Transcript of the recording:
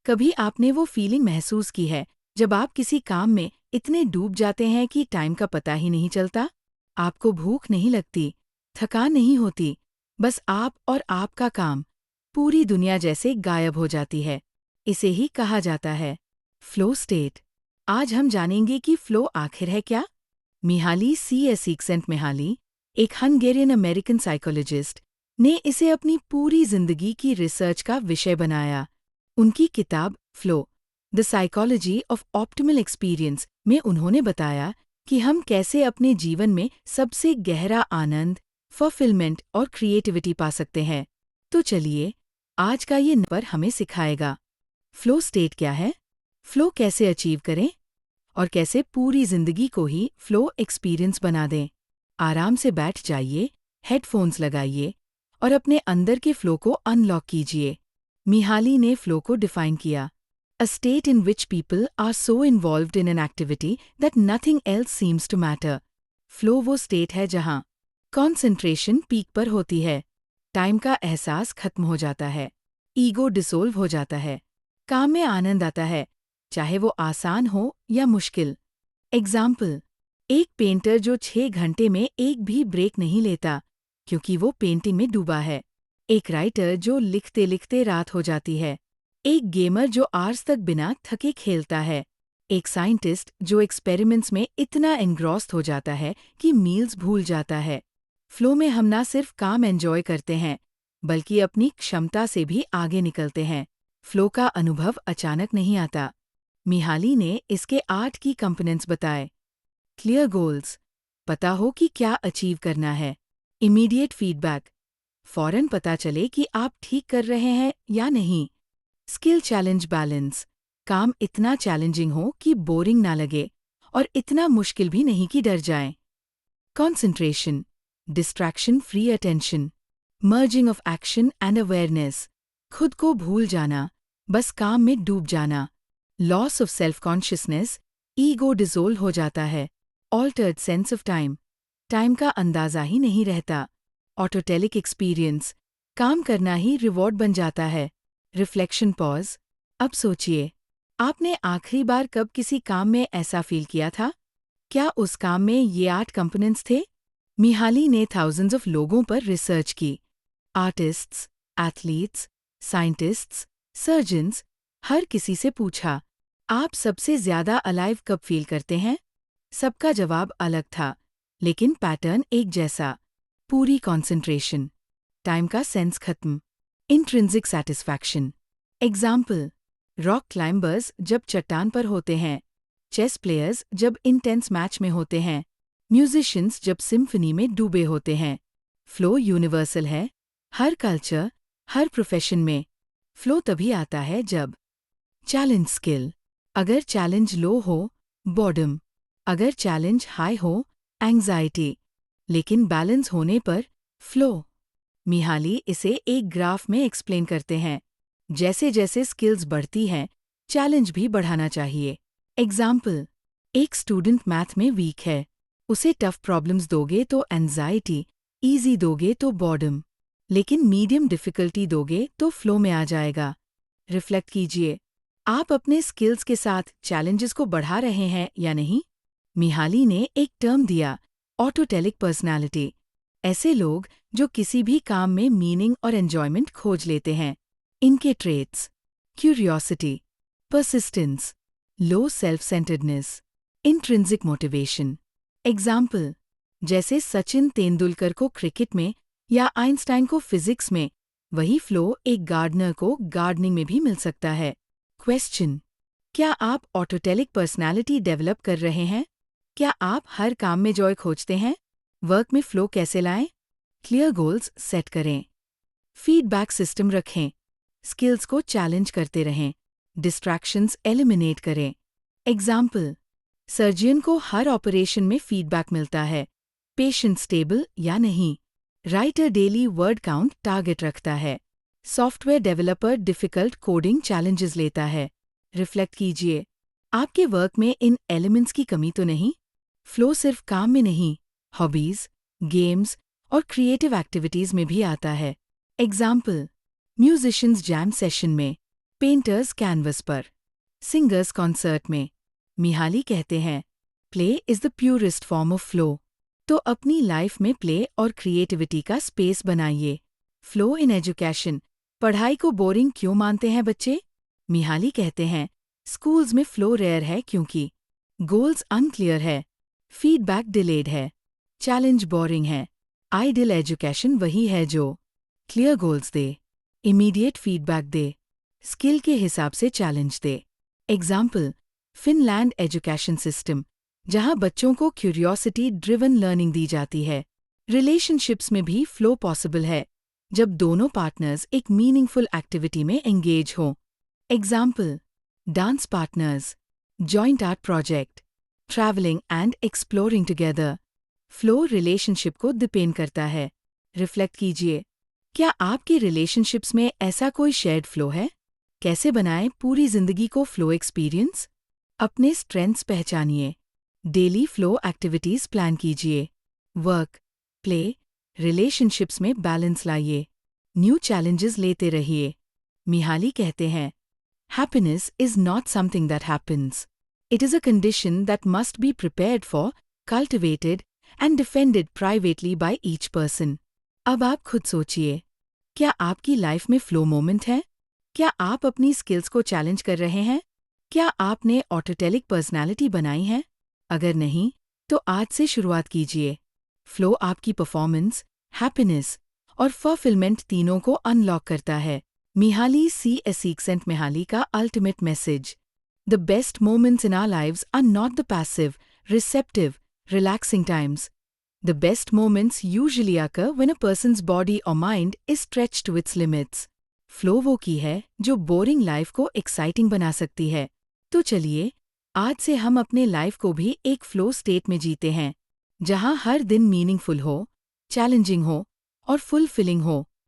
कभी आपने वो फीलिंग महसूस की है जब आप किसी काम में इतने डूब जाते हैं कि टाइम का पता ही नहीं चलता? आपको भूख नहीं लगती, थकान नहीं होती, बस आप और आपका काम, पूरी दुनिया जैसे गायब हो जाती है। इसे ही कहा जाता है फ्लो स्टेट। आज हम जानेंगे कि फ्लो आखिर है क्या। मिहाली Csikszentmihalyi, एक हंगेरियन अमेरिकन साइकोलॉजिस्ट, ने इसे अपनी पूरी जिंदगी की रिसर्च का विषय बनाया। उनकी किताब flow, the psychology of optimal experience में उन्होंने बताया कि हम कैसे अपने जीवन में सबसे गहरा आनंद, फुलफिलमेंट और क्रिएटिविटी पा सकते हैं। तो चलिए, आज का ये नंबर हमें सिखाएगा फ्लो स्टेट क्या है, फ्लो कैसे अचीव करें और कैसे पूरी जिंदगी को ही फ्लो एक्सपीरियंस बना दें। आराम से बैठ जाइए, हेडफोन्स लगाइए और अपने अंदर के फ्लो को अनलॉक कीजिए। मिहाली ने फ्लो को डिफाइन किया: a state in which people are so involved in an activity that nothing else seems to matter. Flow वो स्टेट है जहां कॉन्सेंट्रेशन पीक पर होती है, टाइम का एहसास खत्म हो जाता है, ईगो डिसोल्व हो जाता है, काम में आनंद आता है, चाहे वो आसान हो या मुश्किल। एग्जाम्पल: एक पेंटर जो 6 घंटे में एक भी ब्रेक नहीं लेता क्योंकि वो पेंटिंग में डूबा है। एक राइटर जो लिखते लिखते रात हो जाती है। एक गेमर जो आवर्स तक बिना थके खेलता है। एक साइंटिस्ट जो एक्सपेरिमेंट्स में इतना एनग्रॉस्ड हो जाता है कि मील्स भूल जाता है। फ्लो में हम ना सिर्फ काम एंजॉय करते हैं, बल्कि अपनी क्षमता से भी आगे निकलते हैं। फ्लो का अनुभव अचानक नहीं आता। मिहाली ने इसके 8 की कंपोनेंट्स बताए। क्लियर गोल्स, पता हो कि क्या अचीव करना है। इमीडिएट फीडबैक, फौरन पता चले कि आप ठीक कर रहे हैं या नहीं। स्किल चैलेंज बैलेंस, काम इतना चैलेंजिंग हो कि बोरिंग ना लगे और इतना मुश्किल भी नहीं कि डर जाएं। Concentration, distraction free attention, merging of action and awareness, खुद को भूल जाना, बस काम में डूब जाना। Loss of self consciousness, ego dissolve हो जाता है। Altered sense of time, time का अंदाजा ही नहीं रहता। ऑटोटेलिक एक्सपीरियंस, काम करना ही रिवॉर्ड बन जाता है। रिफ्लेक्शन पॉज, अब सोचिए, आपने आखिरी बार कब किसी काम में ऐसा फील किया था? क्या उस काम में ये 8 कंपोनेंट्स थे? मिहाली ने थाउजेंड्स ऑफ लोगों पर रिसर्च की। आर्टिस्ट्स, एथलीट्स, साइंटिस्ट्स, सर्जन्स, हर किसी से पूछा, आप सबसे ज्यादा अलाइव कब फील करते हैं? सबका जवाब अलग था, लेकिन पैटर्न एक जैसा। पूरी कॉन्सेंट्रेशन, टाइम का सेंस खत्म, intrinsic satisfaction. Example: rock climbers जब चट्टान पर होते हैं, चेस प्लेयर्स जब इंटेंस मैच में होते हैं, म्यूजिशियंस जब सिम्फनी में डूबे होते हैं। फ्लो यूनिवर्सल है, हर कल्चर, हर प्रोफेशन में। फ्लो तभी आता है जब चैलेंज स्किल, अगर चैलेंज लो हो, बॉर्डम, अगर चैलेंज हाई हो, एंग्जाइटी, लेकिन बैलेंस होने पर फ्लो। मिहाली इसे एक ग्राफ में एक्सप्लेन करते हैं। जैसे जैसे स्किल्स बढ़ती हैं, चैलेंज भी बढ़ाना चाहिए। एग्जाम्पल: एक स्टूडेंट मैथ में वीक है, उसे टफ प्रॉब्लम्स दोगे तो एंजाइटी, ईजी दोगे तो बॉर्डम, लेकिन मीडियम डिफिकल्टी दोगे तो फ्लो में आ जाएगा। रिफ्लेक्ट कीजिए, आप अपने स्किल्स के साथ चैलेंजेस को बढ़ा रहे हैं या नहीं? मिहाली ने एक टर्म दिया, ऑटोटेलिक पर्सनालिटी। ऐसे लोग जो किसी भी काम में मीनिंग और एंजॉयमेंट खोज लेते हैं। इनके traits: curiosity, persistence, low self centredness, intrinsic motivation. Example: जैसे सचिन तेंदुलकर को क्रिकेट में या आइंस्टाइन को फिजिक्स में, वही फ्लो एक गार्डनर को गार्डनिंग में भी मिल सकता है। क्वेश्चन: क्या आप ऑटोटेलिक पर्सनालिटी डेवलप कर रहे हैं? क्या आप हर काम में जॉय खोजते हैं? वर्क में फ्लो कैसे लाएं? क्लियर गोल्स सेट करें, फीडबैक सिस्टम रखें, स्किल्स को चैलेंज करते रहें, डिस्ट्रैक्शंस एलिमिनेट करें। एग्जाम्पल: सर्जियन को हर ऑपरेशन में फीडबैक मिलता है, पेशेंट स्टेबल या नहीं। Writer daily word count target रखता है। Software developer difficult coding challenges लेता है। रिफ्लेक्ट कीजिए, आपके वर्क में इन एलिमेंट्स की कमी तो नहीं? फ्लो सिर्फ काम में नहीं, हॉबीज, गेम्स और क्रिएटिव एक्टिविटीज में भी आता है। एग्जाम्पल: म्यूजिशियंस जैम सेशन में, पेंटर्स कैनवस पर, सिंगर्स कॉन्सर्ट में। मिहाली कहते हैं, play is the purest form of flow. तो अपनी लाइफ में प्ले और क्रिएटिविटी का स्पेस बनाइए। फ्लो इन एजुकेशन, पढ़ाई को बोरिंग क्यों मानते हैं बच्चे? मिहाली कहते हैं, स्कूल्स में फ्लो रेयर है क्योंकि गोल्स अनक्लियर है, फीडबैक डिलेड है, चैलेंज बोरिंग है। आइडियल एजुकेशन वही है जो क्लियर गोल्स दे, इमीडिएट फीडबैक दे, स्किल के हिसाब से चैलेंज दे। एग्जाम्पल, फिनलैंड एजुकेशन सिस्टम, जहां बच्चों को क्यूरियोसिटी ड्रिवन लर्निंग दी जाती है। रिलेशनशिप्स में भी फ्लो पॉसिबल है, जब दोनों पार्टनर्स एक मीनिंगफुल एक्टिविटी में एंगेज हों। Example, dance partners, joint art project, travelling and exploring together. Flow relationship को डिपेंड करता है। रिफ्लेक्ट कीजिए, क्या आपके रिलेशनशिप्स में ऐसा कोई शेयर्ड फ्लो है? कैसे बनाएं पूरी जिंदगी को फ्लो एक्सपीरियंस? अपने स्ट्रेंथ्स पहचानिए, डेली फ्लो एक्टिविटीज प्लान कीजिए, वर्क, प्ले, रिलेशनशिप्स में बैलेंस लाइए, न्यू चैलेंजेस लेते रहिए। मिहाली कहते हैं, happiness is not something that happens, it is a condition that must be prepared for, cultivated and defended privately by each person. अब आप खुद सोचिए, क्या आपकी लाइफ में फ्लो मोमेंट है? क्या आप अपनी स्किल्स को चैलेंज कर रहे हैं? क्या आपने ऑटोटेलिक पर्सनालिटी बनाई है? अगर नहीं, तो आज से शुरुआत कीजिए। फ्लो आपकी परफॉर्मेंस, हैप्पीनेस और फुलफिलमेंट तीनों को अनलॉक करता है। मिहाली सीक्सेंट मिहाली का ultimate message, the best moments in our lives are not the passive, receptive, relaxing times. The best moments usually occur when a person's body or mind is stretched to its limits. Flow वो की है जो boring life को exciting बना सकती है। तो चलिए, आज से हम अपने लाइफ को भी एक फ्लो स्टेट में जीते हैं, जहां हर दिन मीनिंगफुल हो, चैलेंजिंग हो और फुलफिलिंग हो।